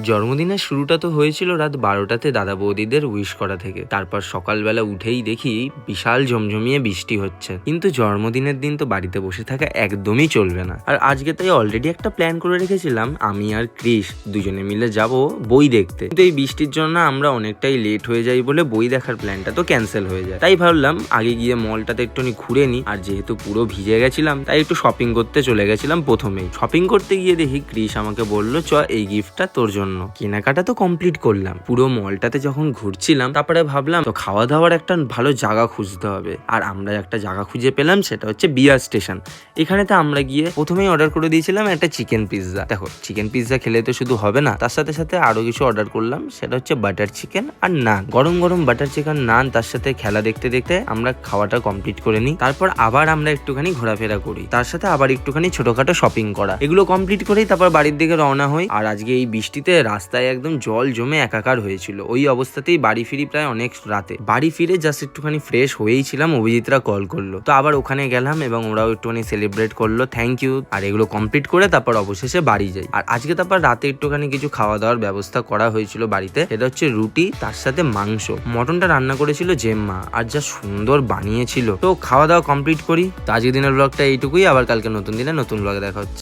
জন্মদিনের শুরুটা তো হয়েছিল রাত 12টাতে দাদা বৌদিদের উইশ করা থেকে। তারপর সকালবেলা উঠেই দেখি বিশাল ঝমঝমিয়ে বৃষ্টি হচ্ছে। কিন্তু জন্মদিনের দিন তো বাড়িতে বসে থাকা একদমই চলবে না। আর আজকে তাই অলরেডি একটা প্ল্যান করে রেখেছিলাম, আমি আর ক্রিস দুজনে মিলে যাব বই দেখতে। কিন্তু এই বৃষ্টির জন্য আমরা অনেকটাই লেট হয়ে যাই বলে বই দেখার প্ল্যানটা তো ক্যান্সেল হয়ে যায়। তাই ভাবলাম আগে গিয়ে মলটাতে একটুখানি ঘুরে নি। আর যেহেতু পুরো ভিজে গেছিলাম তাই একটু শপিং করতে চলে গেছিলাম। প্রথমেই শপিং করতে গিয়ে দেখি ক্রিস আমাকে বললো, চ এই গিফটটা তোর জন্য। কেনাকাটা তো কমপ্লিট করলাম। পুরো মলটাতে যখন ঘুরছিলাম তারপরে ভাবলাম তো খাওয়া দাওয়ার একটা ভালো জায়গা খুঁজতে হবে। আর আমরা একটা জায়গা খুঁজে পেলাম, সেটা হচ্ছে বিয়ার স্টেশন। এখানেতে আমরা গিয়ে প্রথমেই অর্ডার করে দিয়েছিলাম একটা চিকেন পিৎজা। দেখো, চিকেন পিৎজা খেলে তো শুধু হবে না, তার সাথে সাথে আরো কিছু অর্ডার করলাম, সেটা হচ্ছে বাটার চিকেন আর নান। গরম গরম বাটার চিকেন নান, তার সাথে খেলা দেখতে দেখতে আমরা খাওয়াটা কমপ্লিট করে নিই। তারপর আবার আমরা একটুখানি ঘোরাফেরা করি, তার সাথে আবার একটুখানি ছোটখাটো শপিং করা। এগুলো কমপ্লিট করেই তারপর বাড়ির দিকে রওনা হই। আর আজকে এই বৃষ্টিতে রাস্তায় একদম জল জমে একাকার হয়েছিল। ওই অবস্থাতেই বাড়ি ফিরি প্রায় অনেক রাতে। বাড়ি ফিরে জাস্ট একটুখানি ফ্রেশ হয়েই ছিলাম, অভিজিৎরা কল করলো, তো আবার ওখানে গেলাম এবং ওরাও একটুখানি সেলিব্রেট করলো, থ্যাংক ইউ। আর এগুলো কমপ্লিট করে তারপর অবশেষে বাড়ি যাই। আর আজকে তারপর রাতে একটুখানি কিছু খাওয়া দাওয়ার ব্যবস্থা করা হয়েছিল বাড়িতে। সেটা হচ্ছে রুটি, তার সাথে মাংস। মটনটা রান্না করেছিল জেম্মা, আর যা সুন্দর বানিয়েছিল। তো খাওয়া দাওয়া কমপ্লিট করি। তো আজকের দিনের ব্লগটা এইটুকুই। আবার কালকে নতুন দিনে নতুন ব্লগে দেখা হচ্ছে।